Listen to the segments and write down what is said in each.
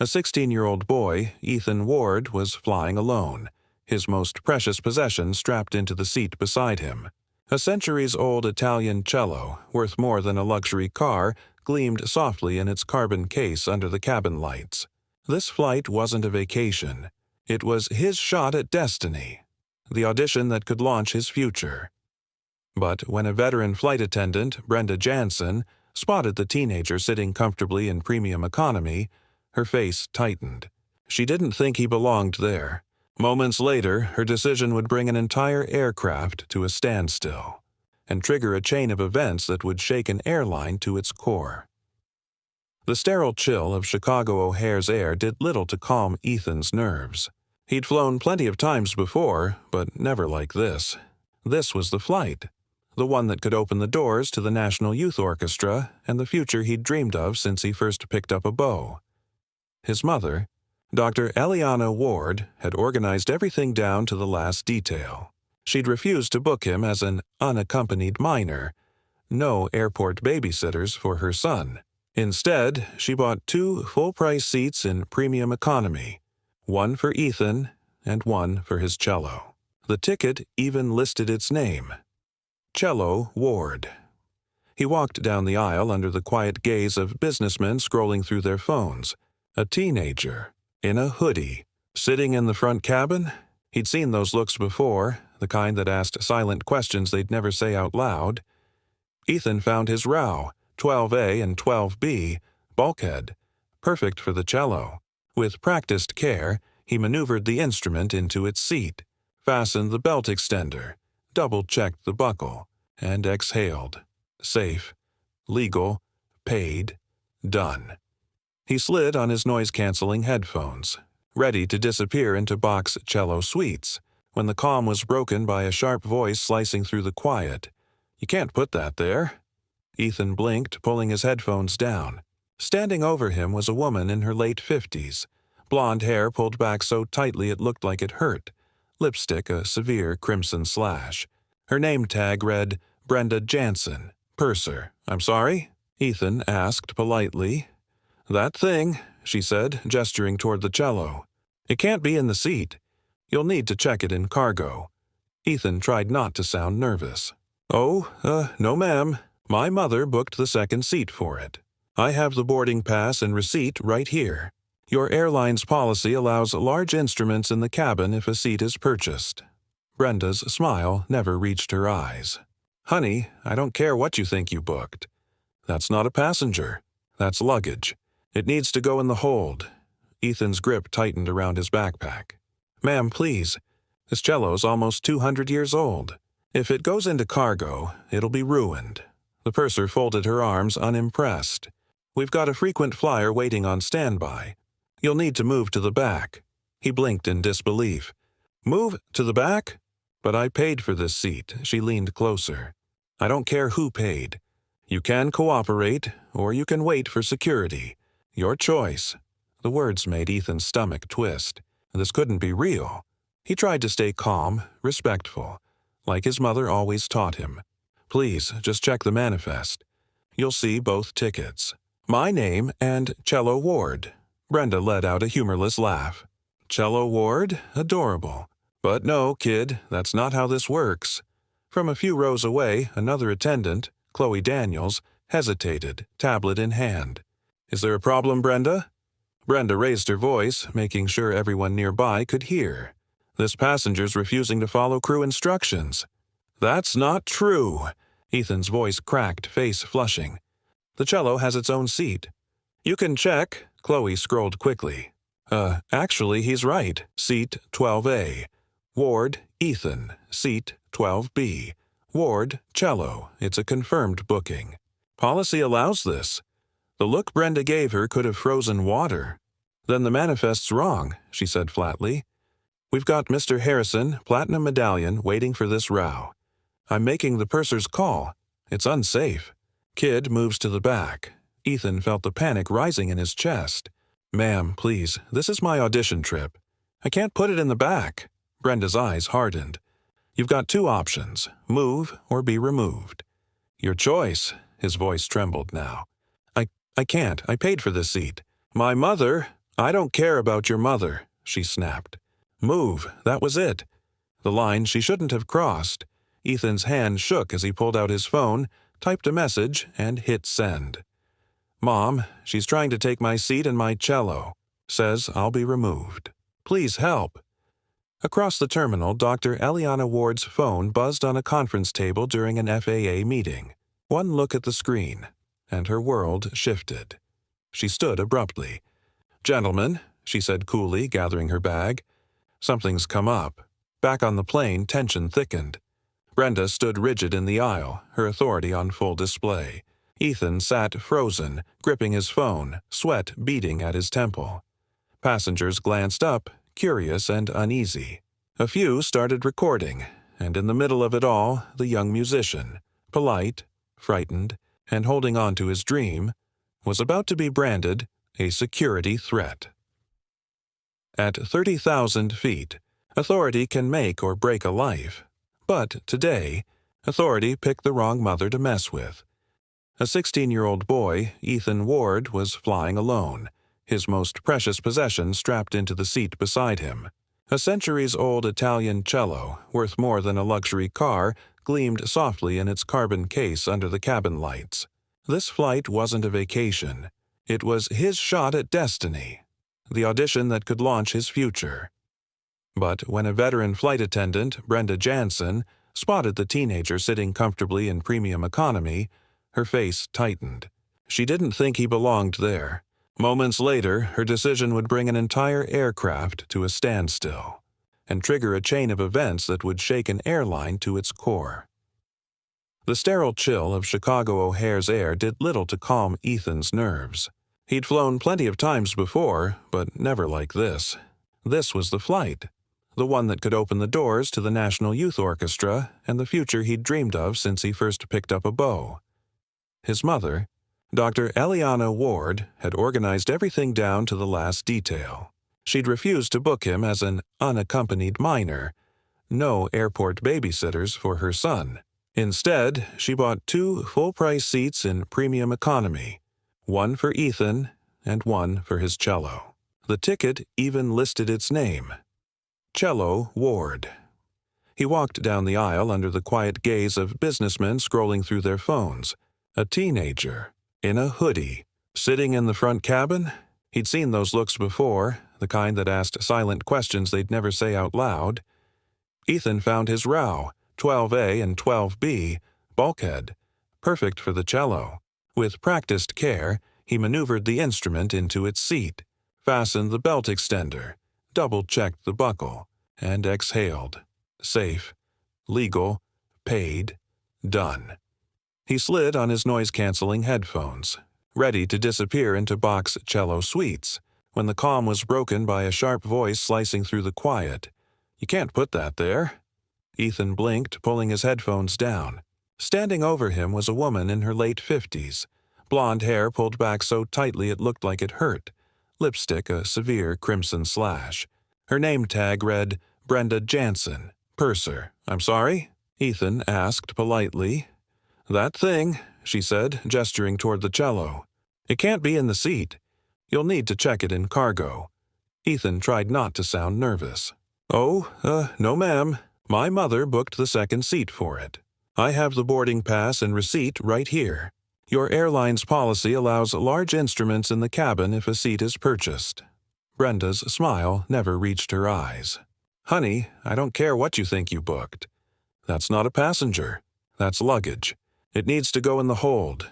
A 16-year-old boy, Ethan Ward, was flying alone, his most precious possession strapped into the seat beside him. A centuries-old Italian cello, worth more than a luxury car, gleamed softly in its carbon case under the cabin lights. This flight wasn't a vacation. It was his shot at destiny, the audition that could launch his future. But when a veteran flight attendant, Brenda Jansen, spotted the teenager sitting comfortably in premium economy, her face tightened. She didn't think he belonged there. Moments later, her decision would bring an entire aircraft to a standstill and trigger a chain of events that would shake an airline to its core. The sterile chill of Chicago O'Hare's air did little to calm Ethan's nerves. He'd flown plenty of times before, but never like this. This was the flight, the one that could open the doors to the National Youth Orchestra and the future he'd dreamed of since he first picked up a bow. His mother, Dr. Eliana Ward, had organized everything down to the last detail. She'd refused to book him as an unaccompanied minor, no airport babysitters for her son. Instead, she bought 2 full-price seats in premium economy, one for Ethan and one for his cello. The ticket even listed its name, Cello Ward. He walked down the aisle under the quiet gaze of businessmen scrolling through their phones. A teenager, in a hoodie, sitting in the front cabin? He'd seen those looks before, the kind that asked silent questions they'd never say out loud. Ethan found his RAW, 12A and 12B, bulkhead, perfect for the cello. With practiced care, he maneuvered the instrument into its seat, fastened the belt extender, double-checked the buckle, and exhaled. Safe, legal, paid, done. He slid on his noise-canceling headphones, ready to disappear into box cello suites, when the calm was broken by a sharp voice slicing through the quiet. "You can't put that there." Ethan blinked, pulling his headphones down. Standing over him was a woman in her late 50s, blonde hair pulled back so tightly it looked like it hurt, lipstick a severe crimson slash. Her name tag read, Brenda Jansen, purser. "I'm sorry?" Ethan asked politely. "That thing," she said, gesturing toward the cello. "It can't be in the seat. You'll need to check it in cargo." Ethan tried not to sound nervous. "Oh, no ma'am. My mother booked the second seat for it. I have the boarding pass and receipt right here. Your airline's policy allows large instruments in the cabin if a seat is purchased." Brenda's smile never reached her eyes. "Honey, I don't care what you think you booked. That's not a passenger. That's luggage. It needs to go in the hold." Ethan's grip tightened around his backpack. "Ma'am, please. This cello's almost 200 years old. If it goes into cargo, it'll be ruined." The purser folded her arms, unimpressed. "We've got a frequent flyer waiting on standby. You'll need to move to the back." He blinked in disbelief. "Move to the back? But I paid for this seat." She leaned closer. "I don't care who paid. You can cooperate, or you can wait for security. Your choice." The words made Ethan's stomach twist. This couldn't be real. He tried to stay calm, respectful, like his mother always taught him. "Please, just check the manifest. You'll see both tickets. My name and Cello Ward." Brenda let out a humorless laugh. "Cello Ward? Adorable. But no, kid, that's not how this works." From a few rows away, another attendant, Chloe Daniels, hesitated, tablet in hand. "Is there a problem, Brenda?" Brenda raised her voice, making sure everyone nearby could hear. "This passenger's refusing to follow crew instructions." "That's not true." Ethan's voice cracked, face flushing. "The cello has its own seat." "You can check." Chloe scrolled quickly. Actually, he's right. Seat 12A. Ward, Ethan. Seat 12B. Ward, cello. It's a confirmed booking. Policy allows this." The look Brenda gave her could have frozen water. "Then the manifest's wrong," she said flatly. "We've got Mr. Harrison, Platinum Medallion, waiting for this row. I'm making the purser's call. It's unsafe." Kid moves to the back. Ethan felt the panic rising in his chest. "Ma'am, please, this is my audition trip. I can't put it in the back." Brenda's eyes hardened. "You've got 2 options, move or be removed." "Your choice." His voice trembled now. I can't. I paid for this seat." "My mother." "I don't care about your mother," she snapped. "Move, that was it." The line she shouldn't have crossed. Ethan's hand shook as he pulled out his phone, typed a message, and hit send. "Mom, she's trying to take my seat and my cello. Says I'll be removed. Please help." Across the terminal, Dr. Eliana Ward's phone buzzed on a conference table during an FAA meeting. One look at the screen, and her world shifted. She stood abruptly. "Gentlemen," she said coolly, gathering her bag. "Something's come up." Back on the plane, tension thickened. Brenda stood rigid in the aisle, her authority on full display. Ethan sat frozen, gripping his phone, sweat beading at his temple. Passengers glanced up, curious and uneasy. A few started recording, and in the middle of it all, the young musician, polite, frightened, and holding on to his dream, was about to be branded a security threat. At 30,000 feet, authority can make or break a life. But today, authority picked the wrong mother to mess with. A 16-year-old boy, Ethan Ward, was flying alone, his most precious possession strapped into the seat beside him. A centuries-old Italian cello, worth more than a luxury car, gleamed softly in its carbon case under the cabin lights. This flight wasn't a vacation. It was his shot at destiny, the audition that could launch his future. But when a veteran flight attendant, Brenda Jansen, spotted the teenager sitting comfortably in premium economy, her face tightened. She didn't think he belonged there. Moments later, her decision would bring an entire aircraft to a standstill and trigger a chain of events that would shake an airline to its core. The sterile chill of Chicago O'Hare's air did little to calm Ethan's nerves. He'd flown plenty of times before, but never like this. This was the flight, the one that could open the doors to the National Youth Orchestra and the future he'd dreamed of since he first picked up a bow. His mother, Dr. Eliana Ward, had organized everything down to the last detail. She'd refused to book him as an unaccompanied minor, no airport babysitters for her son. Instead, she bought 2 full-price seats in premium economy, one for Ethan and one for his cello. The ticket even listed its name, Cello Ward. He walked down the aisle under the quiet gaze of businessmen scrolling through their phones. A teenager, in a hoodie, sitting in the front cabin? He'd seen those looks before, the kind that asked silent questions they'd never say out loud. Ethan found his row, 12A and 12B, bulkhead, perfect for the cello. With practiced care, he maneuvered the instrument into its seat, fastened the belt extender, double-checked the buckle, and exhaled. Safe, legal, paid, done. He slid on his noise-canceling headphones, ready to disappear into box cello suites, when the calm was broken by a sharp voice slicing through the quiet. "You can't put that there." Ethan blinked, pulling his headphones down. Standing over him was a woman in her late 50s, blonde hair pulled back so tightly it looked like it hurt, lipstick a severe crimson slash. Her name tag read, Brenda Jansen, purser. "I'm sorry?" Ethan asked politely. "That thing," she said, gesturing toward the cello. "It can't be in the seat. You'll need to check it in cargo." Ethan tried not to sound nervous. "Oh, no ma'am. My mother booked the second seat for it. I have the boarding pass and receipt right here. Your airline's policy allows large instruments in the cabin if a seat is purchased." Brenda's smile never reached her eyes. "Honey, I don't care what you think you booked. That's not a passenger. That's luggage. It needs to go in the hold."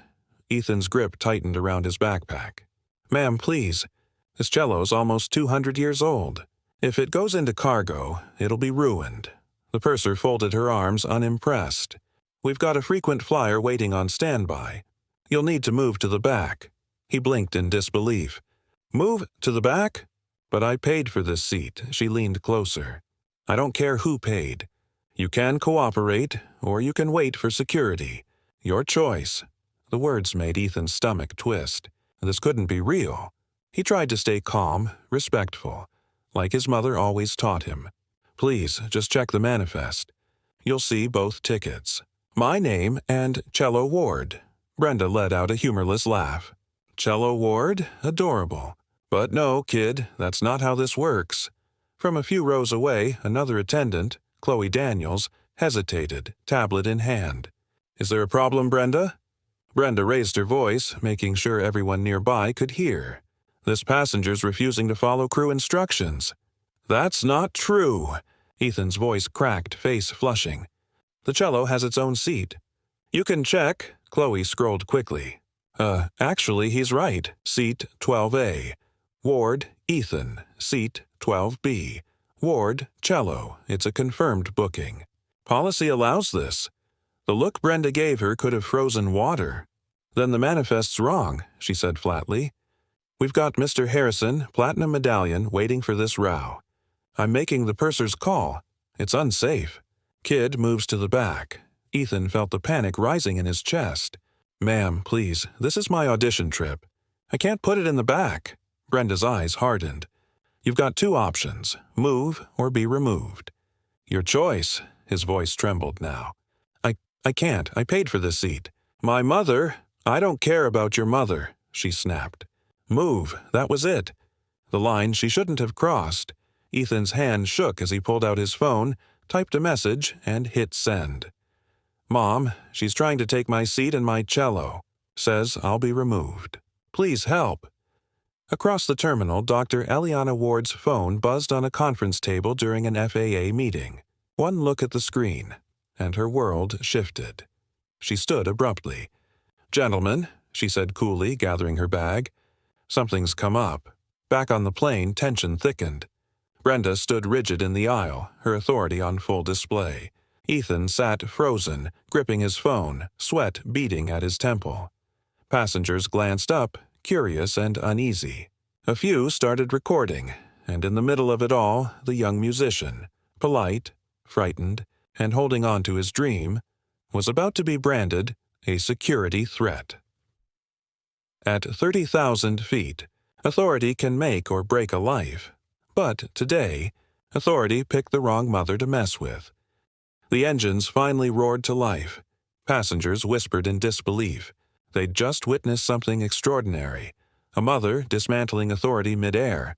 Ethan's grip tightened around his backpack. "Ma'am, please. This cello's almost 200 years old. If it goes into cargo, it'll be ruined." The purser folded her arms, unimpressed. "We've got a frequent flyer waiting on standby. You'll need to move to the back." He blinked in disbelief. "Move to the back?" "But I paid for this seat." She leaned closer. "I don't care who paid. You can cooperate, or you can wait for security. Your choice." The words made Ethan's stomach twist. This couldn't be real. He tried to stay calm, respectful, like his mother always taught him. "Please, just check the manifest. You'll see both tickets. My name and Cello Ward." Brenda let out a humorless laugh. "Cello Ward? Adorable. But no, kid, that's not how this works. From a few rows away, another attendant, Chloe Daniels, hesitated, tablet in hand. Is there a problem, Brenda? Brenda raised her voice, making sure everyone nearby could hear. This passenger's refusing to follow crew instructions. That's not true. Ethan's voice cracked, face flushing. The cello has its own seat. You can check. Chloe scrolled quickly. Actually, he's right. Seat 12A. Ward, Ethan. Seat 12B. Ward, cello. It's a confirmed booking. Policy allows this. The look Brenda gave her could have frozen water. Then the manifest's wrong, she said flatly. We've got Mr. Harrison, Platinum Medallion, waiting for this row. I'm making the purser's call. It's unsafe. Kid moves to the back. Ethan felt the panic rising in his chest. Ma'am, please, this is my audition trip. I can't put it in the back. Brenda's eyes hardened. You've got two options, move or be removed. Your choice. His voice trembled now. I can't. I paid for this seat. My mother. I don't care about your mother, she snapped. Move. That was it. The line she shouldn't have crossed. Ethan's hand shook as he pulled out his phone, typed a message, and hit send. Mom, she's trying to take my seat and my cello. Says I'll be removed. Please help. Across the terminal, Dr. Eliana Ward's phone buzzed on a conference table during an FAA meeting. One look at the screen, and her world shifted. She stood abruptly. Gentlemen, she said coolly, gathering her bag. Something's come up. Back on the plane, tension thickened. Brenda stood rigid in the aisle, her authority on full display. Ethan sat frozen, gripping his phone, sweat beating at his temple. Passengers glanced up, curious and uneasy. A few started recording, and in the middle of it all, the young musician, polite, frightened, and holding on to his dream, was about to be branded a security threat. At 30,000 feet, authority can make or break a life. But today, authority picked the wrong mother to mess with. The engines finally roared to life. Passengers whispered in disbelief. They'd just witnessed something extraordinary, a mother dismantling authority mid-air.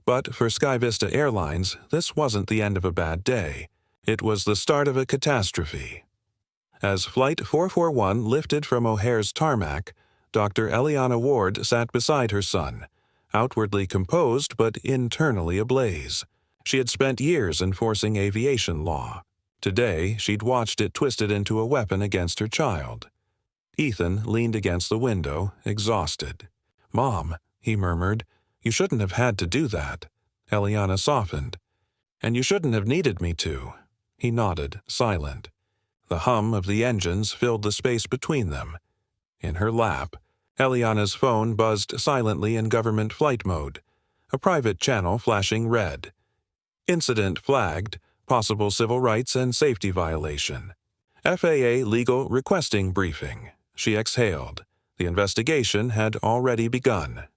But for Sky Vista Airlines, this wasn't the end of a bad day. It was the start of a catastrophe. As Flight 441 lifted from O'Hare's tarmac, Dr. Eliana Ward sat beside her son, outwardly composed but internally ablaze. She had spent years enforcing aviation law. Today, she'd watched it twisted into a weapon against her child. Ethan leaned against the window, exhausted. "Mom," he murmured, "you shouldn't have had to do that." Eliana softened. "And you shouldn't have needed me to." He nodded, silent. The hum of the engines filled the space between them. In her lap, Eliana's phone buzzed silently in government flight mode, a private channel flashing red. Incident flagged, possible civil rights and safety violation. FAA legal requesting briefing. She exhaled. The investigation had already begun.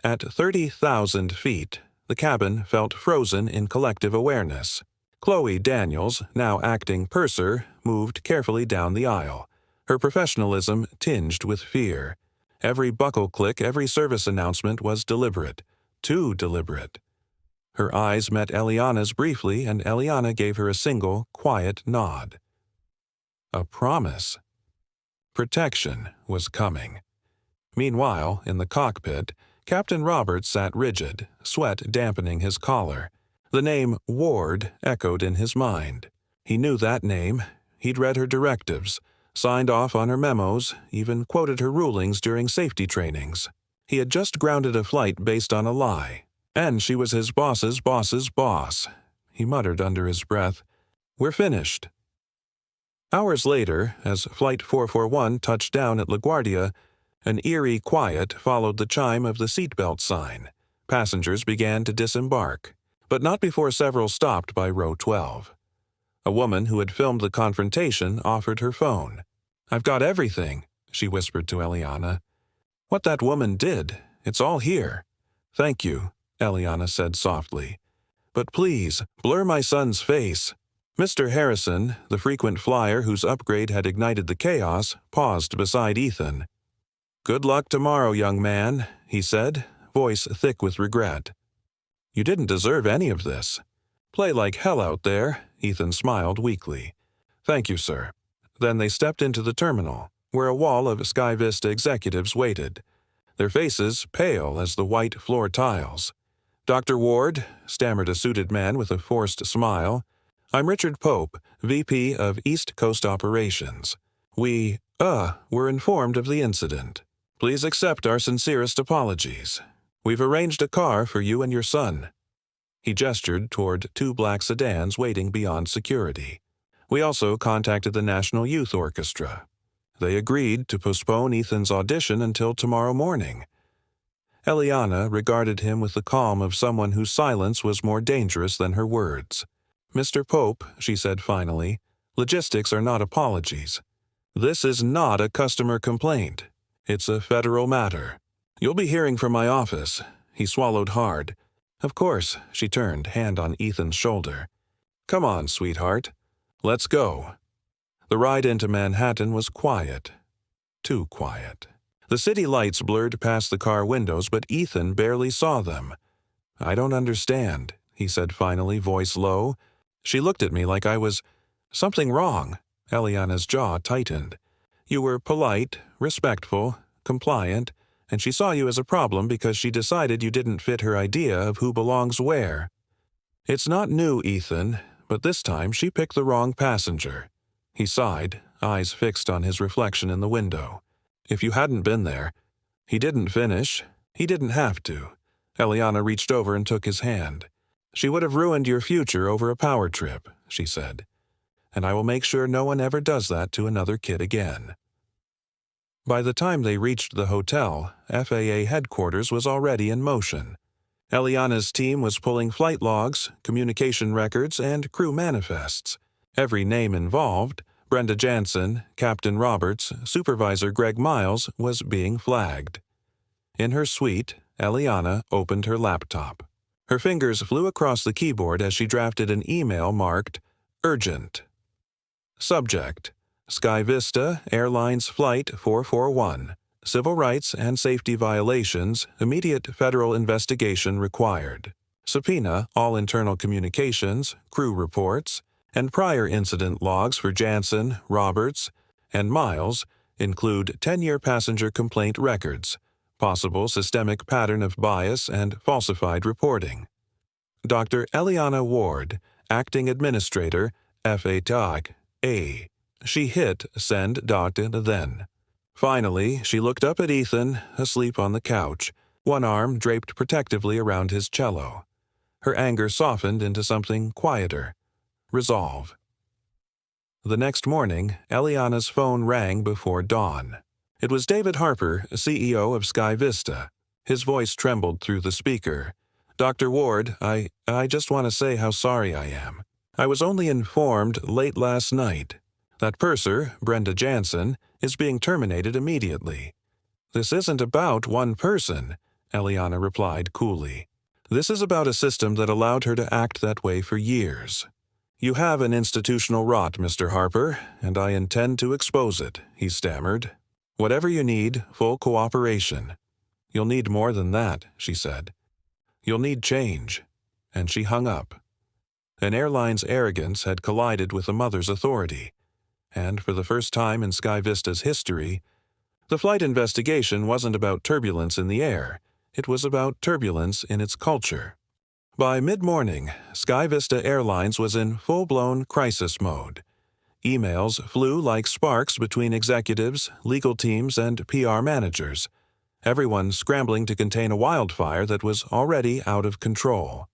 At 30,000 feet, the cabin felt frozen in collective awareness. Chloe Daniels, now acting purser, moved carefully down the aisle, her professionalism tinged with fear. Every buckle click, every service announcement was deliberate, too deliberate. Her eyes met Eliana's briefly, and Eliana gave her a single, quiet nod. A promise. Protection was coming. Meanwhile, in the cockpit, Captain Roberts sat rigid, sweat dampening his collar. The name Ward echoed in his mind. He knew that name. He'd read her directives, signed off on her memos, even quoted her rulings during safety trainings. He had just grounded a flight based on a lie. And she was his boss's boss's boss. He muttered under his breath, "We're finished." Hours later, as Flight 441 touched down at LaGuardia, an eerie quiet followed the chime of the seatbelt sign. Passengers began to disembark, but not before several stopped by row 12. A woman who had filmed the confrontation offered her phone. "I've got everything," she whispered to Eliana. "What that woman did, it's all here." "Thank you," Eliana said softly. "But please, blur my son's face." Mr. Harrison, the frequent flyer whose upgrade had ignited the chaos, paused beside Ethan. "Good luck tomorrow, young man," he said, voice thick with regret. "You didn't deserve any of this." "Play like hell out there," Ethan smiled weakly. "Thank you, sir." Then they stepped into the terminal, where a wall of Sky Vista executives waited, their faces pale as the white floor tiles. "Dr. Ward," stammered a suited man with a forced smile, "I'm Richard Pope, VP of East Coast Operations. We, were informed of the incident. Please accept our sincerest apologies. We've arranged a car for you and your son." He gestured toward two black sedans waiting beyond security. "We also contacted the National Youth Orchestra. They agreed to postpone Ethan's audition until tomorrow morning." Eliana regarded him with the calm of someone whose silence was more dangerous than her words. "Mr. Pope," she said finally, "logistics are not apologies. This is not a customer complaint. It's a federal matter. You'll be hearing from my office." He swallowed hard. "Of course," she turned, hand on Ethan's shoulder. "Come on, sweetheart. Let's go." The ride into Manhattan was quiet. Too quiet. The city lights blurred past the car windows, but Ethan barely saw them. "I don't understand," he said finally, voice low. "She looked at me like I was something wrong." Eliana's jaw tightened. "You were polite, respectful, compliant, and she saw you as a problem because she decided you didn't fit her idea of who belongs where. It's not new, Ethan, but this time she picked the wrong passenger." He sighed, eyes fixed on his reflection in the window. "If you hadn't been there—" He didn't finish. He didn't have to. Eliana reached over and took his hand. "She would have ruined your future over a power trip," she said. "And I will make sure no one ever does that to another kid again." By the time they reached the hotel, FAA headquarters was already in motion. Eliana's team was pulling flight logs, communication records, and crew manifests. Every name involved, Brenda Jansen, Captain Roberts, Supervisor Greg Miles, was being flagged. In her suite, Eliana opened her laptop. Her fingers flew across the keyboard as she drafted an email marked Urgent. Subject: Sky Vista Airlines Flight 441. Civil rights and safety violations, immediate federal investigation required. Subpoena all internal communications, crew reports, and prior incident logs for Jansen, Roberts, and Miles include 10-year passenger complaint records, possible systemic pattern of bias and falsified reporting. Dr. Eliana Ward, Acting Administrator, FAA. She hit send. Then. Finally, she looked up at Ethan, asleep on the couch, one arm draped protectively around his cello. Her anger softened into something quieter. Resolve. The next morning, Eliana's phone rang before dawn. It was David Harper, CEO of Sky Vista. His voice trembled through the speaker. "Dr. Ward, I just want to say how sorry I am. I was only informed late last night. That purser, Brenda Jansen, is being terminated immediately." "This isn't about one person," Eliana replied coolly. "This is about a system that allowed her to act that way for years. You have an institutional rot, Mr. Harper, and I intend to expose it," he stammered. "Whatever you need, full cooperation." "You'll need more than that," she said. "You'll need change." And she hung up. An airline's arrogance had collided with a mother's authority. And for the first time in Sky Vista's history, the flight investigation wasn't about turbulence in the air. It was about turbulence in its culture. By mid-morning, Sky Vista Airlines was in full-blown crisis mode. Emails flew like sparks between executives, legal teams, and PR managers, everyone scrambling to contain a wildfire that was already out of control.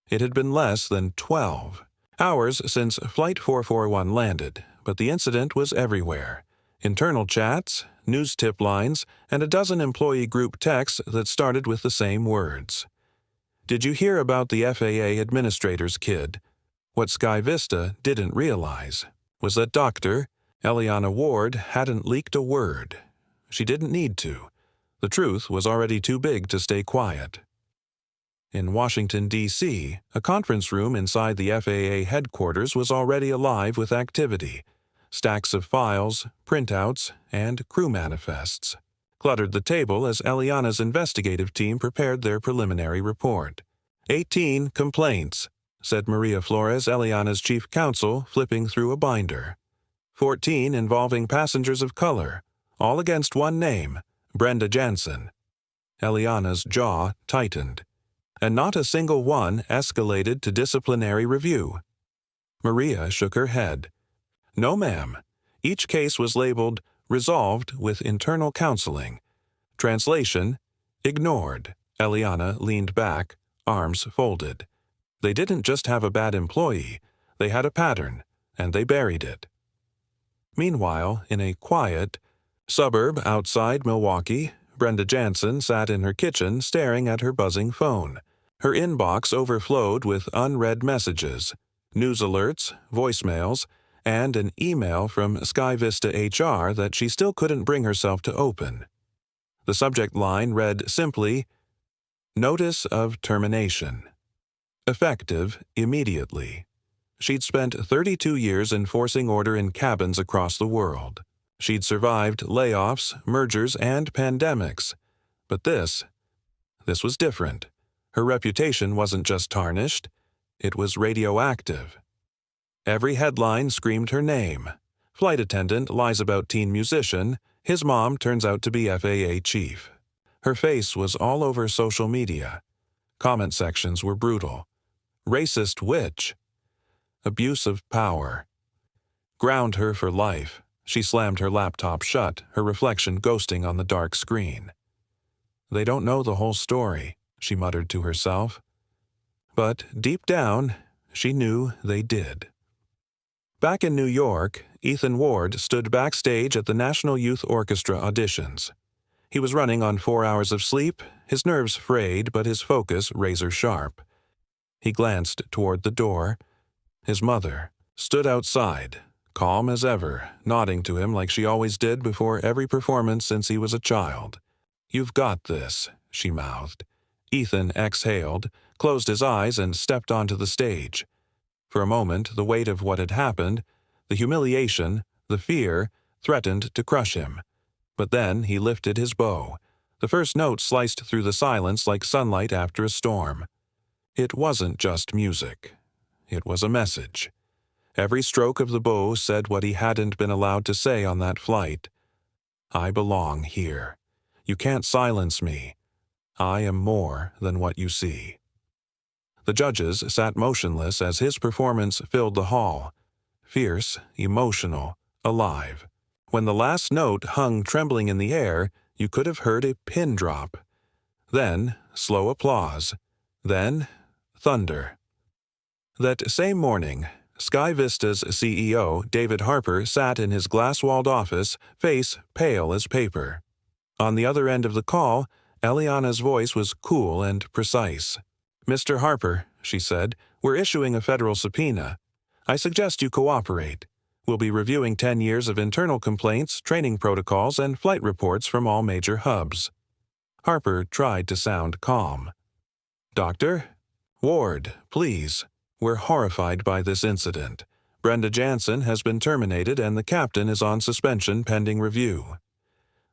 It had been less than 12 hours since Flight 441 landed, but the incident was everywhere. Internal chats, news tip lines, and a dozen employee group texts that started with the same words. "Did you hear about the FAA administrator's kid?" What Sky Vista didn't realize was that Dr. Eliana Ward hadn't leaked a word. She didn't need to. The truth was already too big to stay quiet. In Washington, D.C., a conference room inside the FAA headquarters was already alive with activity. Stacks of files, printouts, and crew manifests. cluttered the table as Eliana's investigative team prepared their preliminary report. 18 complaints, said Maria Flores, Eliana's chief counsel, flipping through a binder. 14 involving passengers of color, all against one name, Brenda Jansen. Eliana's jaw tightened, and not a single one escalated to disciplinary review. Maria shook her head. No, ma'am. Each case was labeled resolved with internal counseling. Translation, ignored. Eliana leaned back, arms folded. They didn't just have a bad employee, they had a pattern, and they buried it. Meanwhile, in a quiet suburb outside Milwaukee, Brenda Jansen sat in her kitchen staring at her buzzing phone. Her inbox overflowed with unread messages, news alerts, voicemails, and an email from Sky Vista HR that she still couldn't bring herself to open. The subject line read simply, Notice of Termination. Effective immediately. She'd spent 32 years enforcing order in cabins across the world. She'd survived layoffs, mergers, and pandemics. But this was different. Her reputation wasn't just tarnished, it was radioactive. Every headline screamed her name. Flight attendant lies about teen musician, his mom turns out to be FAA chief. Her face was all over social media. Comment sections were brutal. Racist witch. Abuse of power. Ground her for life. She slammed her laptop shut, her reflection ghosting on the dark screen. They don't know the whole story, she muttered to herself. But deep down, she knew they did. Back in New York, Ethan Ward stood backstage at the National Youth Orchestra auditions. He was running on 4 hours of sleep, his nerves frayed but his focus razor sharp. He glanced toward the door. His mother stood outside, calm as ever, nodding to him like she always did before every performance since he was a child. "You've got this," she mouthed. Ethan exhaled, closed his eyes, and stepped onto the stage. For a moment, the weight of what had happened, the humiliation, the fear, threatened to crush him. But then he lifted his bow. The first note sliced through the silence like sunlight after a storm. It wasn't just music. It was a message. Every stroke of the bow said what he hadn't been allowed to say on that flight. I belong here. You can't silence me. I am more than what you see. The judges sat motionless as his performance filled the hall. Fierce, emotional, alive. When the last note hung trembling in the air, you could have heard a pin drop. Then, slow applause. Then, thunder. That same morning, Sky Vista's CEO, David Harper, sat in his glass-walled office, face pale as paper. On the other end of the call, Eliana's voice was cool and precise. "Mr. Harper," she said, "we're issuing a federal subpoena. I suggest you cooperate. We'll be reviewing 10 years of internal complaints, training protocols, and flight reports from all major hubs." Harper tried to sound calm. "Doctor? Ward, please. We're horrified by this incident. Brenda Jansen has been terminated and the captain is on suspension pending review."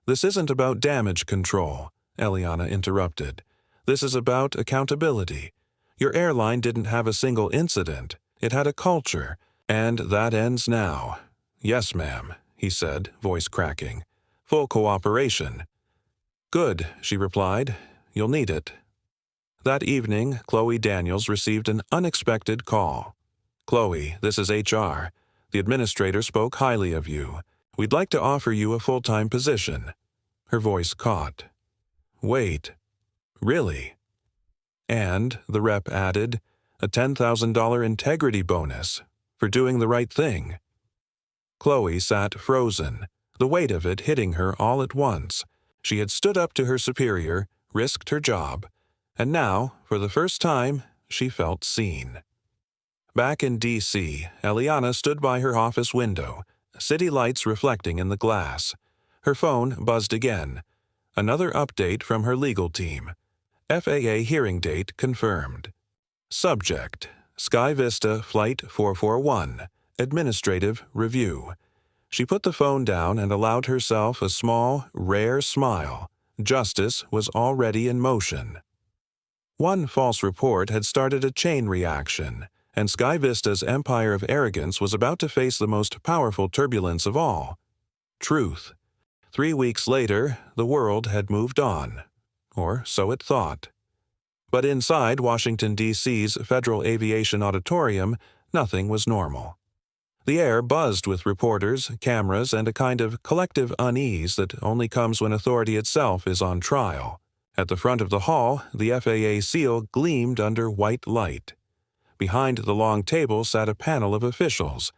"This isn't about damage control," Eliana interrupted. "This is about accountability. Your airline didn't have a single incident. It had a culture, and that ends now." "Yes, ma'am," he said, voice cracking. "Full cooperation." "Good," she replied. "You'll need it." That evening, Chloe Daniels received an unexpected call. "Chloe, this is HR. The administrator spoke highly of you. We'd like to offer you a full-time position." Her voice caught. "Wait. Really?" And, the rep added, a $10,000 integrity bonus for doing the right thing. Chloe sat frozen, the weight of it hitting her all at once. She had stood up to her superior, risked her job, and now, for the first time, she felt seen. Back in D.C., Eliana stood by her office window, city lights reflecting in the glass. Her phone buzzed again. Another update from her legal team. FAA hearing date confirmed. Subject: Sky Vista Flight 441. Administrative Review. She put the phone down and allowed herself a small, rare smile. Justice was already in motion. One false report had started a chain reaction, and Sky Vista's empire of arrogance was about to face the most powerful turbulence of all: truth. 3 weeks later, the world had moved on. Or so it thought. But inside Washington, D.C.'s Federal Aviation Auditorium, nothing was normal. The air buzzed with reporters, cameras, and a kind of collective unease that only comes when authority itself is on trial. At the front of the hall, the FAA seal gleamed under white light. Behind the long table sat a panel of officials,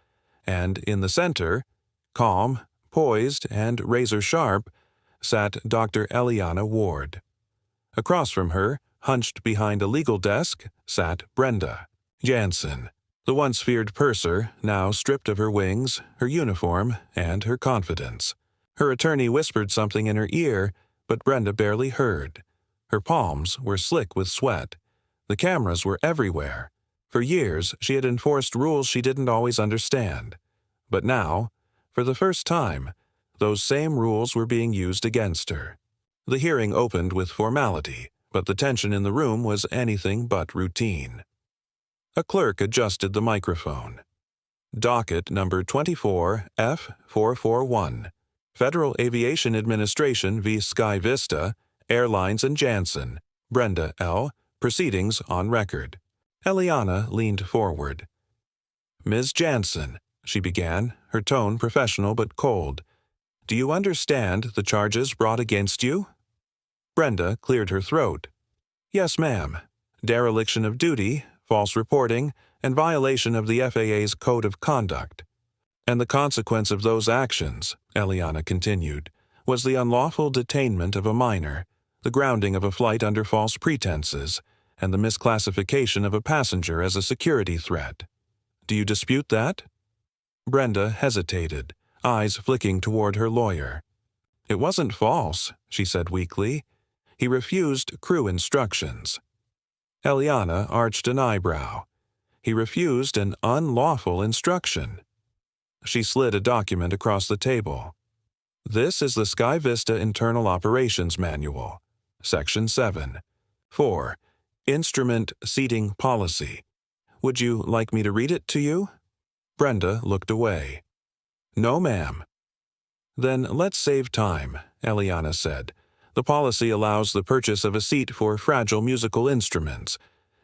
and in the center, calm, poised, and razor-sharp, sat Dr. Eliana Ward. Across from her, hunched behind a legal desk, sat Brenda Jansen, the once feared purser, now stripped of her wings, her uniform, and her confidence. Her attorney whispered something in her ear, but Brenda barely heard. Her palms were slick with sweat. The cameras were everywhere. For years, she had enforced rules she didn't always understand. But now, for the first time, those same rules were being used against her. The hearing opened with formality, but the tension in the room was anything but routine. A clerk adjusted the microphone. Docket number 24 F441. Federal Aviation Administration v. Sky Vista, Airlines and Jansen. Brenda L. Proceedings on record. Eliana leaned forward. Ms. Jansen, she began, her tone professional but cold. Do you understand the charges brought against you? Brenda cleared her throat. Yes, ma'am. Dereliction of duty, false reporting, and violation of the FAA's Code of Conduct. And the consequence of those actions, Eliana continued, was the unlawful detainment of a minor, the grounding of a flight under false pretenses, and the misclassification of a passenger as a security threat. Do you dispute that? Brenda hesitated, eyes flicking toward her lawyer. It wasn't false, she said weakly. He refused crew instructions. Eliana arched an eyebrow. He refused an unlawful instruction. She slid a document across the table. This is the Sky Vista Internal Operations Manual, Section 7. 4. Instrument Seating Policy. Would you like me to read it to you? Brenda looked away. No, ma'am. Then let's save time, Eliana said. The policy allows the purchase of a seat for fragile musical instruments.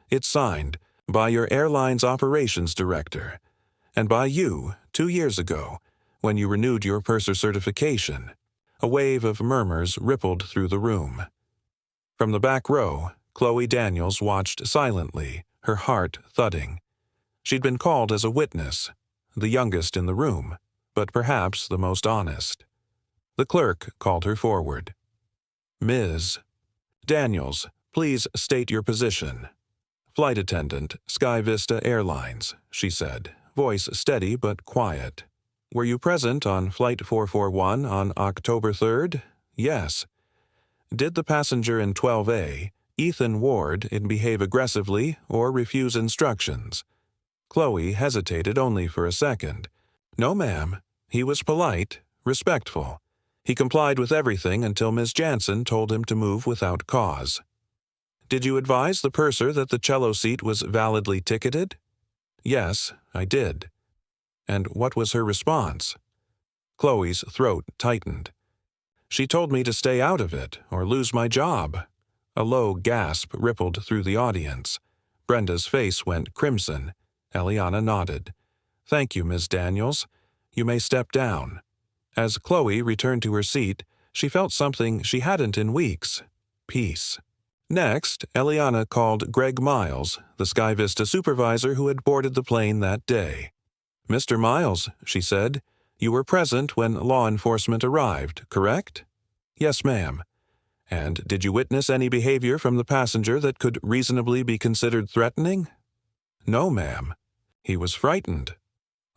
It's signed by your airline's operations director, and by you 2 years ago, when you renewed your purser certification. A wave of murmurs rippled through the room. From the back row, Chloe Daniels watched silently, her heart thudding. She'd been called as a witness, the youngest in the room, but perhaps the most honest. The clerk called her forward. Ms. Daniels, please state your position. Flight attendant, Sky Vista Airlines, she said, voice steady but quiet. Were you present on Flight 441 on October 3rd? Yes. Did the passenger in 12A, Ethan Ward, behave aggressively or refuse instructions? Chloe hesitated only for a second. No, ma'am. He was polite, respectful. He complied with everything until Miss Jansen told him to move without cause. Did you advise the purser that the cello seat was validly ticketed? Yes, I did. And what was her response? Chloe's throat tightened. She told me to stay out of it or lose my job. A low gasp rippled through the audience. Brenda's face went crimson. Eliana nodded. Thank you, Miss Daniels. You may step down. As Chloe returned to her seat, she felt something she hadn't in weeks. Peace. Next, Eliana called Greg Miles, the Sky Vista supervisor who had boarded the plane that day. Mr. Miles, she said, you were present when law enforcement arrived, correct? Yes, ma'am. And did you witness any behavior from the passenger that could reasonably be considered threatening? No, ma'am. He was frightened.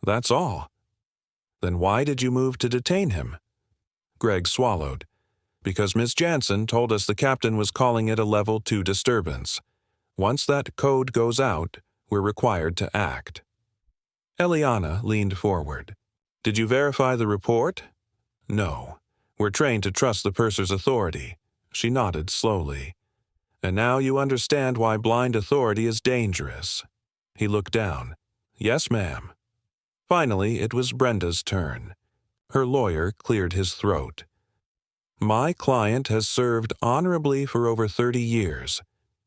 That's all. Then why did you move to detain him? Greg swallowed. Because Miss Jansen told us the captain was calling it a Level 2 disturbance. Once that code goes out, we're required to act. Eliana leaned forward. Did you verify the report? No. We're trained to trust the purser's authority. She nodded slowly. And now you understand why blind authority is dangerous. He looked down. Yes, ma'am. Finally, it was Brenda's turn. Her lawyer cleared his throat. My client has served honorably for over 30 years.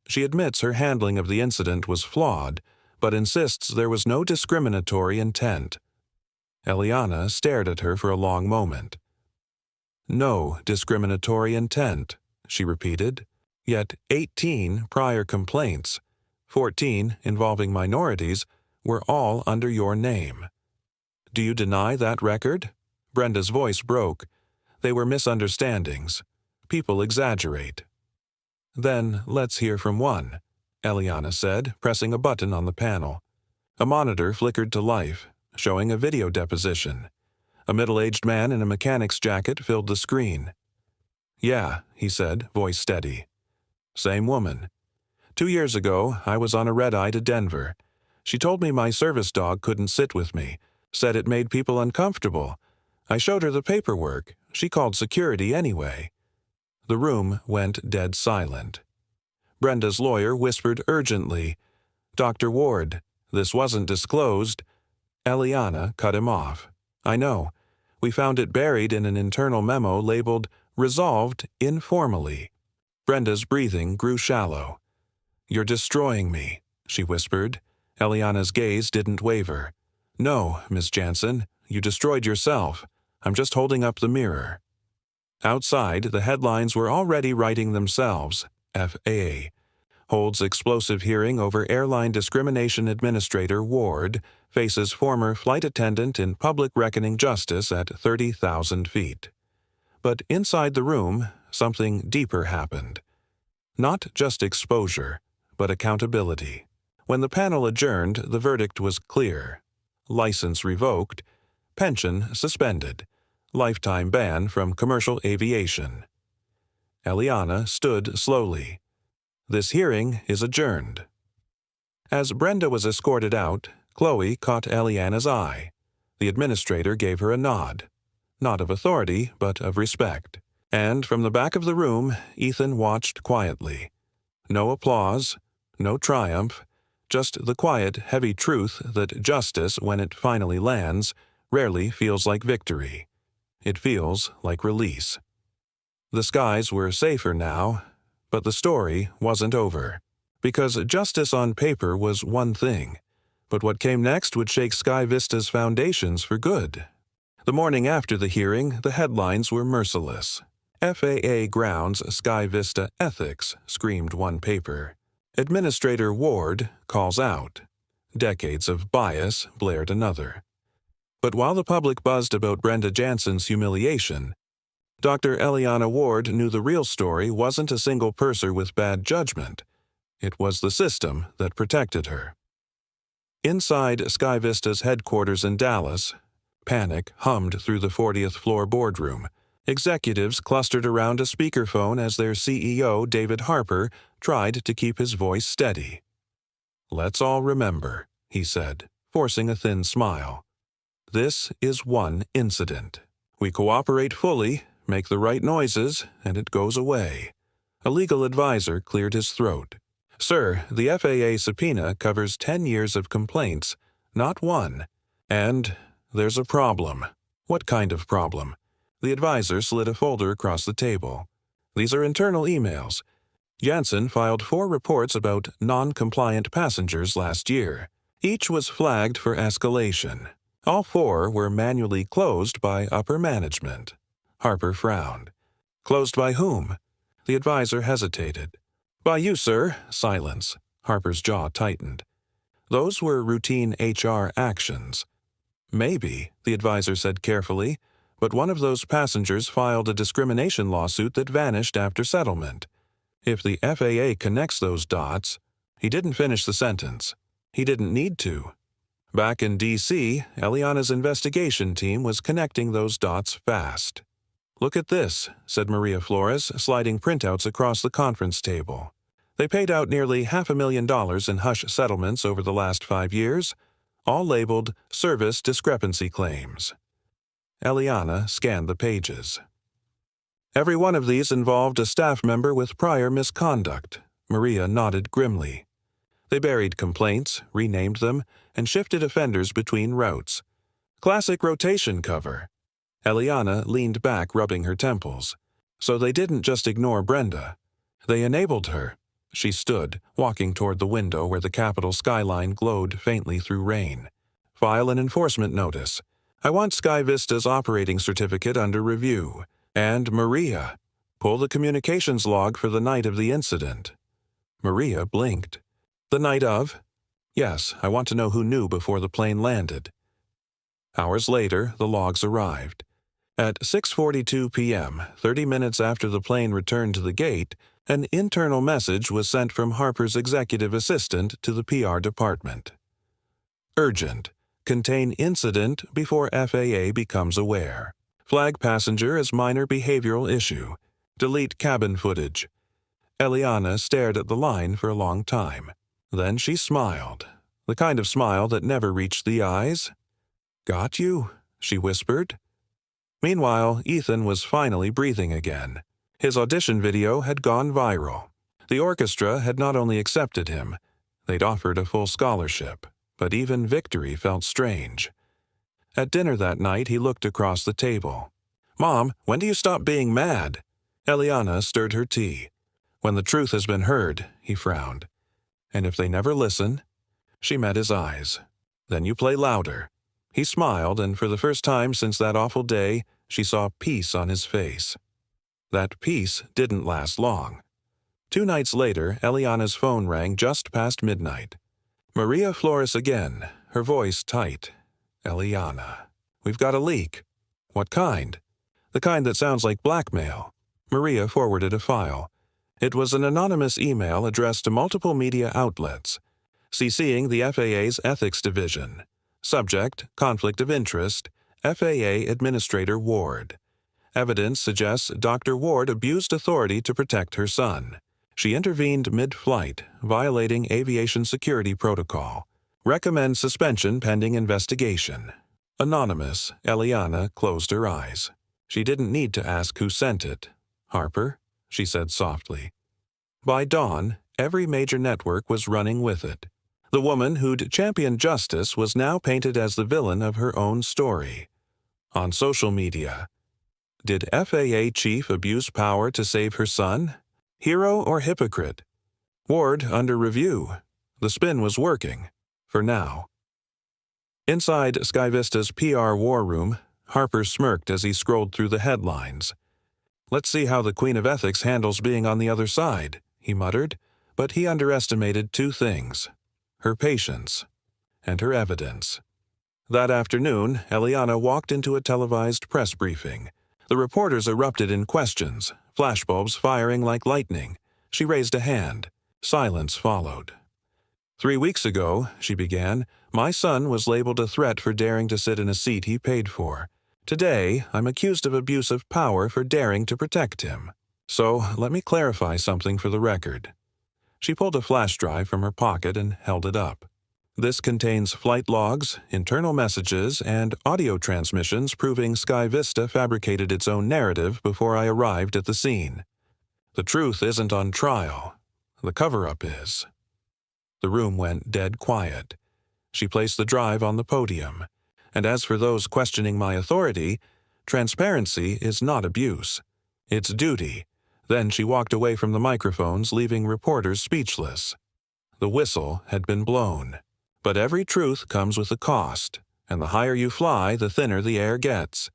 She admits her handling of the incident was flawed, but insists there was no discriminatory intent. Eliana stared at her for a long moment. No discriminatory intent, she repeated. Yet 18 prior complaints, 14 involving minorities, were all under your name. Do you deny that record? Brenda's voice broke. They were misunderstandings. People exaggerate. Then let's hear from one, Eliana said, pressing a button on the panel. A monitor flickered to life, showing a video deposition. A middle-aged man in a mechanic's jacket filled the screen. Yeah, he said, voice steady. Same woman. 2 years ago, I was on a red-eye to Denver. She told me my service dog couldn't sit with me, said it made people uncomfortable. I showed her the paperwork. She called security anyway. The room went dead silent. Brenda's lawyer whispered urgently, Dr. Ward, this wasn't disclosed. Eliana cut him off. I know. We found it buried in an internal memo labeled Resolved Informally. Brenda's breathing grew shallow. You're destroying me, she whispered. Eliana's gaze didn't waver. No, Miss Jansen, you destroyed yourself. I'm just holding up the mirror. Outside, the headlines were already writing themselves. FAA holds explosive hearing over airline discrimination administrator Ward, faces former flight attendant in public reckoning justice at 30,000 feet. But inside the room, something deeper happened. Not just exposure, but accountability. When the panel adjourned, the verdict was clear. License revoked, pension suspended, lifetime ban from commercial aviation. Eliana stood slowly. This hearing is adjourned. As Brenda was escorted out, Chloe caught Eliana's eye. The administrator gave her a nod. Not of authority, but of respect. And from the back of the room, Ethan watched quietly. No applause, no triumph, just the quiet, heavy truth that justice, when it finally lands, rarely feels like victory. It feels like release. The skies were safer now, but the story wasn't over. Because justice on paper was one thing, but what came next would shake Sky Vista's foundations for good. The morning after the hearing, the headlines were merciless. FAA grounds Sky Vista ethics, screamed one paper. Administrator Ward calls out. Decades of bias, blared another. But while the public buzzed about Brenda Jansen's humiliation, Dr. Eliana Ward knew the real story wasn't a single purser with bad judgment. It was the system that protected her. Inside Sky Vista's headquarters in Dallas, panic hummed through the 40th floor boardroom. Executives clustered around a speakerphone as their CEO, David Harper, tried to keep his voice steady. Let's all remember, he said, forcing a thin smile. This is one incident. We cooperate fully, make the right noises, and it goes away. A legal advisor cleared his throat. Sir, the FAA subpoena covers 10 years of complaints, not one. And there's a problem. What kind of problem? The advisor slid a folder across the table. These are internal emails. Jansen filed 4 reports about non-compliant passengers last year. Each was flagged for escalation. All 4 were manually closed by upper management. Harper frowned. Closed by whom? The advisor hesitated. By you, sir. Silence. Harper's jaw tightened. Those were routine HR actions. Maybe, the advisor said carefully, but one of those passengers filed a discrimination lawsuit that vanished after settlement. If the FAA connects those dots, he didn't finish the sentence. He didn't need to. Back in D.C., Eliana's investigation team was connecting those dots fast. Look at this, said Maria Flores, sliding printouts across the conference table. They paid out nearly $500,000 in hush settlements over the last 5 years, all labeled service discrepancy claims. Eliana scanned the pages. Every one of these involved a staff member with prior misconduct. Maria nodded grimly. They buried complaints, renamed them, and shifted offenders between routes. Classic rotation cover. Eliana leaned back, rubbing her temples. So they didn't just ignore Brenda. They enabled her. She stood, walking toward the window where the Capitol skyline glowed faintly through rain. File an enforcement notice. I want Sky Vista's operating certificate under review. And Maria, pull the communications log for the night of the incident. Maria blinked. The night of? Yes, I want to know who knew before the plane landed. Hours later, the logs arrived. At 6:42 p.m., 30 minutes after the plane returned to the gate, an internal message was sent from Harper's executive assistant to the PR department. Urgent. Contain incident before FAA becomes aware. Flag passenger as minor behavioral issue. Delete cabin footage. Eliana stared at the line for a long time. Then she smiled, the kind of smile that never reached the eyes. Got you, she whispered. Meanwhile, Ethan was finally breathing again. His audition video had gone viral. The orchestra had not only accepted him, they'd offered a full scholarship, but even victory felt strange. At dinner that night, he looked across the table. Mom, when do you stop being mad? Eliana stirred her tea. When the truth has been heard, he frowned. And if they never listen? She met his eyes. Then you play louder. He smiled, and for the first time since that awful day, she saw peace on his face. That peace didn't last long. 2 nights later, Eliana's phone rang just past midnight. Maria Flores again, her voice tight. Eliana, we've got a leak. What kind? The kind that sounds like blackmail. Maria forwarded a file. It was an anonymous email addressed to multiple media outlets, CCing the FAA's Ethics Division. Subject, Conflict of Interest, FAA Administrator Ward. Evidence suggests Dr. Ward abused authority to protect her son. She intervened mid-flight, violating aviation security protocol. Recommend suspension pending investigation. Anonymous, Eliana closed her eyes. She didn't need to ask who sent it. Harper, she said softly. By dawn, every major network was running with it. The woman who'd championed justice was now painted as the villain of her own story. On social media, did FAA chief abuse power to save her son? Hero or hypocrite? Ward under review. The spin was working. For now. Inside Sky Vista's PR war room, Harper smirked as he scrolled through the headlines. Let's see how the Queen of Ethics handles being on the other side, he muttered, but he underestimated 2 things. Her patience and her evidence. That afternoon, Eliana walked into a televised press briefing. The reporters erupted in questions, flashbulbs firing like lightning. She raised a hand. Silence followed. 3 weeks ago, she began, my son was labeled a threat for daring to sit in a seat he paid for. Today, I'm accused of abuse of power for daring to protect him. So, let me clarify something for the record. She pulled a flash drive from her pocket and held it up. This contains flight logs, internal messages, and audio transmissions proving Sky Vista fabricated its own narrative before I arrived at the scene. The truth isn't on trial. The cover-up is. The room went dead quiet. She placed the drive on the podium. And as for those questioning my authority, transparency is not abuse. It's duty. Then she walked away from the microphones, leaving reporters speechless. The whistle had been blown. But every truth comes with a cost, and the higher you fly, the thinner the air gets.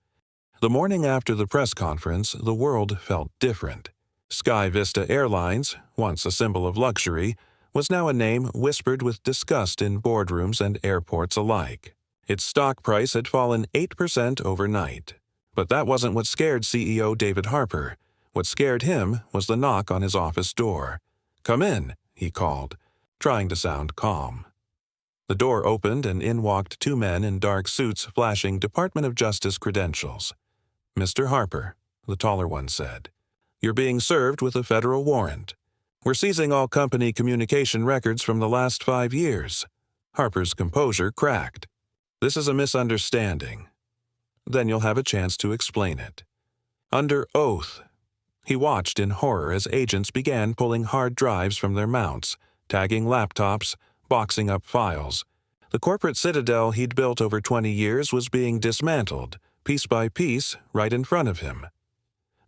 The morning after the press conference, the world felt different. Sky Vista Airlines, once a symbol of luxury, was now a name whispered with disgust in boardrooms and airports alike. Its stock price had fallen 8% overnight. But that wasn't what scared CEO David Harper. What scared him was the knock on his office door. "Come in," he called, trying to sound calm. The door opened and in walked 2 men in dark suits flashing Department of Justice credentials. "Mr. Harper," the taller one said, "you're being served with a federal warrant. We're seizing all company communication records from the last 5 years. Harper's composure cracked. "This is a misunderstanding." then you'll have a chance to explain it." Under oath. He watched in horror as agents began pulling hard drives from their mounts, tagging laptops, boxing up files. The corporate citadel he'd built over 20 years was being dismantled, piece by piece, right in front of him.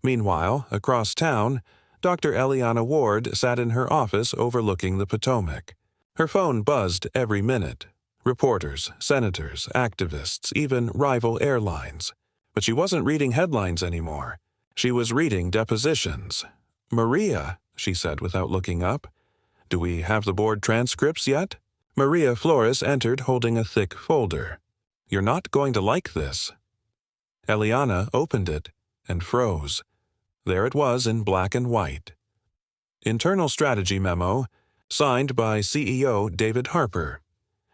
Meanwhile, across town, Dr. Eliana Ward sat in her office overlooking the Potomac. Her phone buzzed every minute. Reporters, senators, activists, even rival airlines. But she wasn't reading headlines anymore. She was reading depositions. "Maria," she said without looking up. "Do we have the board transcripts yet?" Maria Flores entered holding a thick folder. "You're not going to like this." Eliana opened it and froze. There it was in black and white. Internal Strategy Memo, signed by CEO David Harper.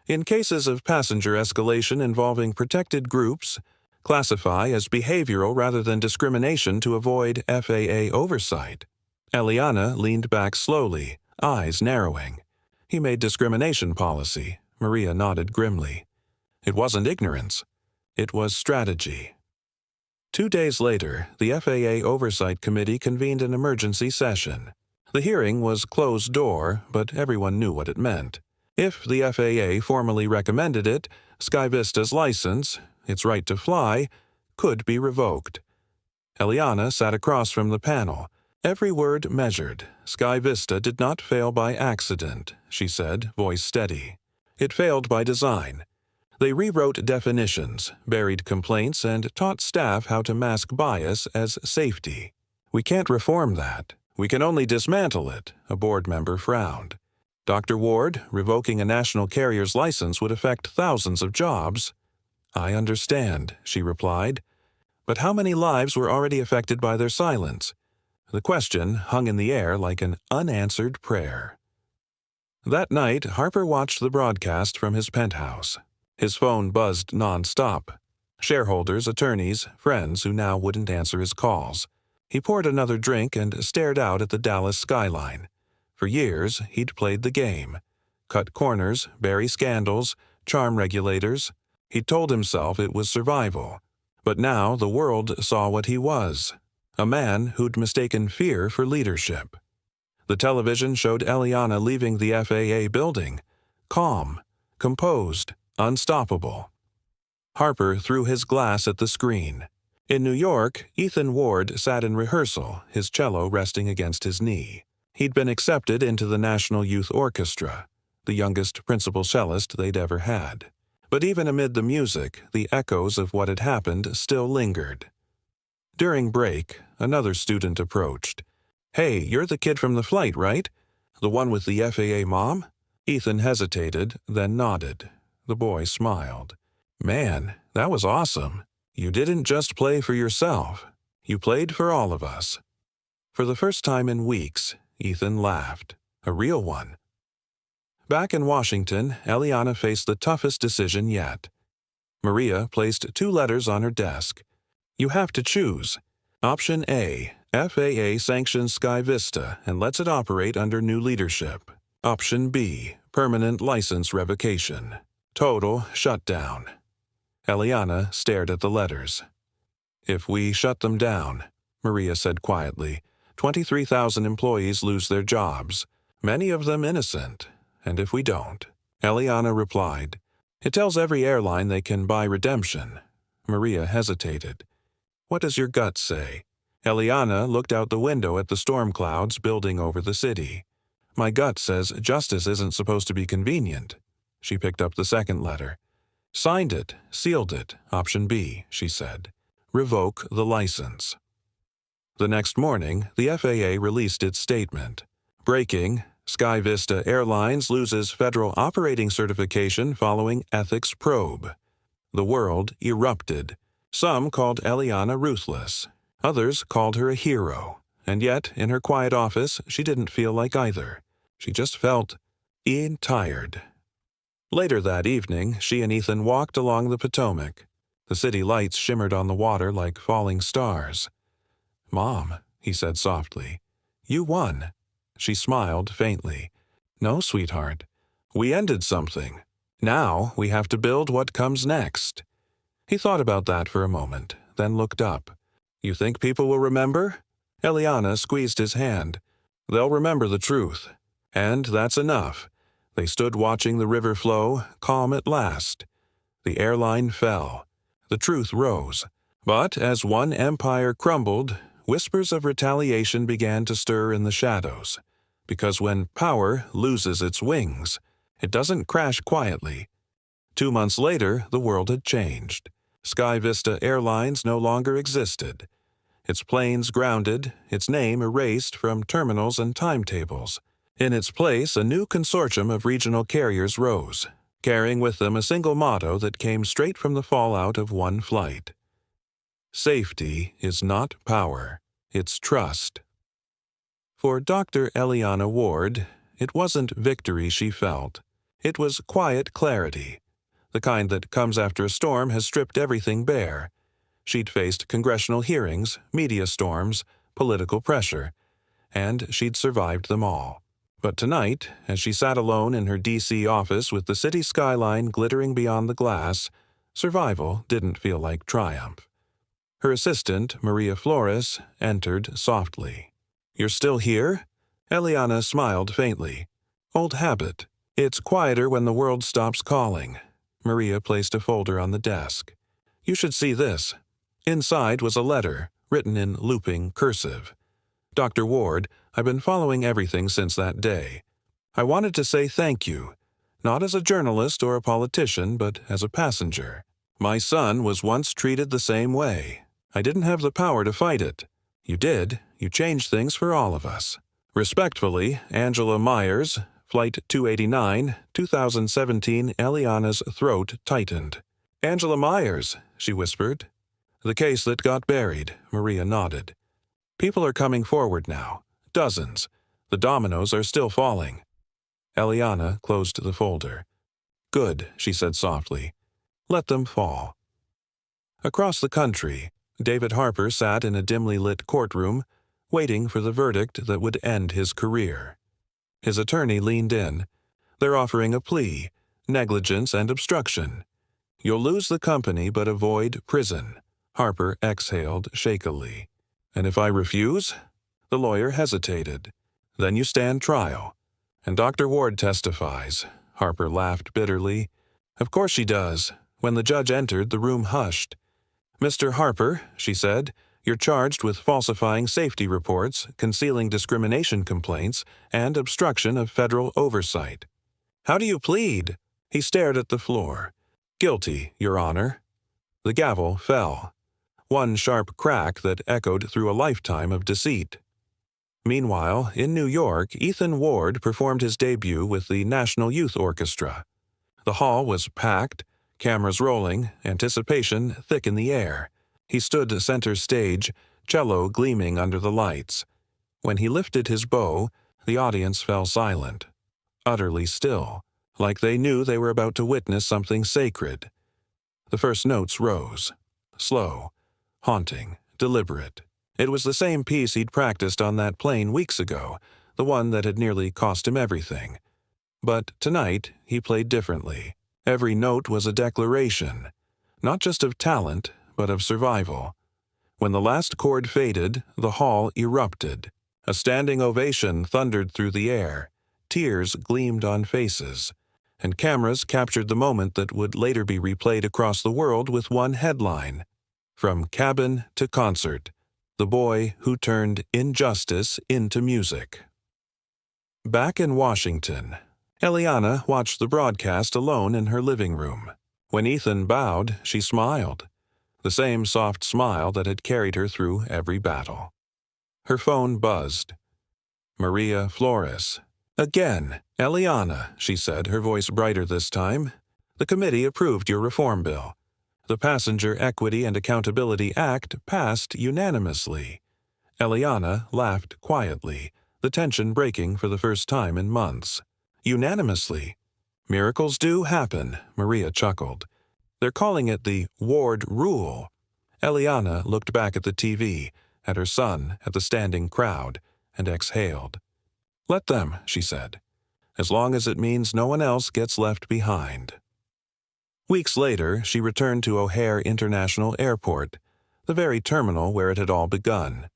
In cases of passenger escalation involving protected groups, classify as behavioral rather than discrimination to avoid FAA oversight. Eliana leaned back slowly, eyes narrowing. He made discrimination policy. Maria nodded grimly. It wasn't ignorance. It was strategy. 2 days later, the FAA Oversight Committee convened an emergency session. The hearing was closed door, but everyone knew what it meant. If the FAA formally recommended it, Sky Vista's license, its right to fly, could be revoked. Eliana sat across from the panel. Every word measured. Sky Vista did not fail by accident, she said, voice steady. It failed by design. They rewrote definitions, buried complaints, and taught staff how to mask bias as safety. "We can't reform that. We can only dismantle it," a board member frowned. "Dr. Ward, revoking a national carrier's license would affect thousands of jobs." "I understand," she replied. But how many lives were already affected by their silence? The question hung in the air like an unanswered prayer. That night, Harper watched the broadcast from his penthouse. His phone buzzed nonstop. Shareholders, attorneys, friends who now wouldn't answer his calls. He poured another drink and stared out at the Dallas skyline. For years, he'd played the game. Cut corners, bury scandals, charm regulators. He'd told himself it was survival. But now the world saw what he was. A man who'd mistaken fear for leadership. The television showed Eliana leaving the FAA building. Calm, composed, unstoppable. Harper threw his glass at the screen. In New York, Ethan Ward sat in rehearsal, his cello resting against his knee. He'd been accepted into the National Youth Orchestra, the youngest principal cellist they'd ever had. But even amid the music, the echoes of what had happened still lingered. During break, another student approached. "Hey, you're the kid from the flight, right? The one with the FAA mom?" Ethan hesitated, then nodded. The boy smiled. "Man, that was awesome. You didn't just play for yourself. You played for all of us." For the first time in weeks, Ethan laughed. A real one. Back in Washington, Eliana faced the toughest decision yet. Maria placed 2 letters on her desk. "You have to choose. Option A, FAA sanctions Sky Vista and lets it operate under new leadership. Option B, permanent license revocation. Total shutdown." Eliana stared at the letters. "If we shut them down," Maria said quietly, 23,000 employees lose their jobs, many of them innocent. "And if we don't," Eliana replied, "it tells every airline they can buy redemption." Maria hesitated. "What does your gut say?" Eliana looked out the window at the storm clouds building over the city. "My gut says justice isn't supposed to be convenient." She picked up the second letter. "Signed it, sealed it, option B," she said. "Revoke the license." The next morning, the FAA released its statement. Breaking, Sky Vista Airlines loses federal operating certification following ethics probe. The world erupted. Some called Eliana ruthless. Others called her a hero. And yet, in her quiet office, she didn't feel like either. She just felt tired. Later that evening, she and Ethan walked along the Potomac. The city lights shimmered on the water like falling stars. "Mom," he said softly, "you won." She smiled faintly. "No, sweetheart. We ended something. Now we have to build what comes next." He thought about that for a moment, then looked up. You think people will remember? Eliana squeezed his hand. They'll remember the truth. And that's enough. They stood watching the river flow, calm at last. The airline fell. The truth rose. But as one empire crumbled, whispers of retaliation began to stir in the shadows. Because when power loses its wings, it doesn't crash quietly. 2 months later, the world had changed. Sky Vista Airlines no longer existed. Its planes grounded, its name erased from terminals and timetables. In its place, a new consortium of regional carriers rose, carrying with them a single motto that came straight from the fallout of one flight. Safety is not power, it's trust. For Dr. Eliana Ward, it wasn't victory she felt. It was quiet clarity, the kind that comes after a storm has stripped everything bare. She'd faced congressional hearings, media storms, political pressure, and she'd survived them all. But tonight, as she sat alone in her D.C. office with the city skyline glittering beyond the glass, survival didn't feel like triumph. Her assistant, Maria Flores, entered softly. You're still here? Eliana smiled faintly. Old habit. It's quieter when the world stops calling. Maria placed a folder on the desk. You should see this. Inside was a letter, written in looping cursive. Dr. Ward, I've been following everything since that day. I wanted to say thank you, not as a journalist or a politician, but as a passenger. My son was once treated the same way. I didn't have the power to fight it. You did. You changed things for all of us. Respectfully, Angela Myers, Flight 289, 2017. Eliana's throat tightened. Angela Myers, she whispered. The case that got buried, Maria nodded. People are coming forward now. Dozens. The dominoes are still falling. Eliana closed the folder. Good, she said softly. Let them fall. Across the country, David Harper sat in a dimly lit courtroom, waiting for the verdict that would end his career. His attorney leaned in. They're offering a plea, negligence and obstruction. You'll lose the company but avoid prison. Harper exhaled shakily. And if I refuse? The lawyer hesitated. Then you stand trial. And Dr. Ward testifies. Harper laughed bitterly. Of course she does. When the judge entered, the room hushed. Mr. Harper, she said, you're charged with falsifying safety reports, concealing discrimination complaints, and obstruction of federal oversight. How do you plead? He stared at the floor. Guilty, Your Honor. The gavel fell. One sharp crack that echoed through a lifetime of deceit. Meanwhile, in New York, Ethan Ward performed his debut with the National Youth Orchestra. The hall was packed, cameras rolling, anticipation thick in the air. He stood center stage, cello gleaming under the lights. When he lifted his bow, the audience fell silent, utterly still, like they knew they were about to witness something sacred. The first notes rose, slow, haunting, deliberate. It was the same piece he'd practiced on that plane weeks ago, the one that had nearly cost him everything. But tonight, he played differently. Every note was a declaration, not just of talent, but of survival. When the last chord faded, the hall erupted. A standing ovation thundered through the air. Tears gleamed on faces, and cameras captured the moment that would later be replayed across the world with one headline. From cabin to concert, the boy who turned injustice into music. Back in Washington, Eliana watched the broadcast alone in her living room. When Ethan bowed, she smiled. The same soft smile that had carried her through every battle. Her phone buzzed. Maria Flores. Again, Eliana, she said, her voice brighter this time. The committee approved your reform bill. The Passenger Equity and Accountability Act passed unanimously. Eliana laughed quietly, the tension breaking for the first time in months. Unanimously. Miracles do happen, Maria chuckled. They're calling it the Ward Rule. Eliana looked back at the TV, at her son, at the standing crowd, and exhaled. Let them, she said, as long as it means no one else gets left behind. Weeks later, she returned to O'Hare International Airport, the very terminal where it had all begun.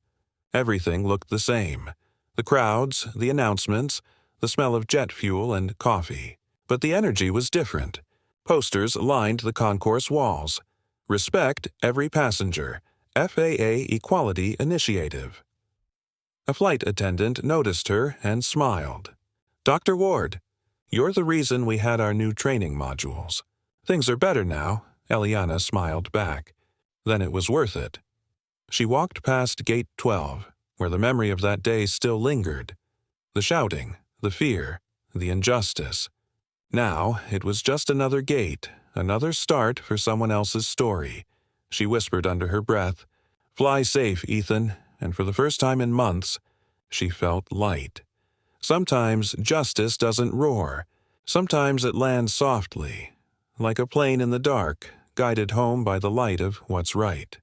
Everything looked the same. The crowds, the announcements, the smell of jet fuel and coffee. But the energy was different. Posters lined the concourse walls. Respect every passenger. FAA Equality Initiative. A flight attendant noticed her and smiled. "Dr. Ward, you're the reason we had our new training modules." "Things are better now," Eliana smiled back. "Then it was worth it." She walked past Gate 12, where the memory of that day still lingered. The shouting, the fear, the injustice. Now it was just another gate, another start for someone else's story. She whispered under her breath, "Fly safe, Ethan," and for the first time in months, she felt light. Sometimes justice doesn't roar. Sometimes it lands softly, like a plane in the dark, guided home by the light of what's right.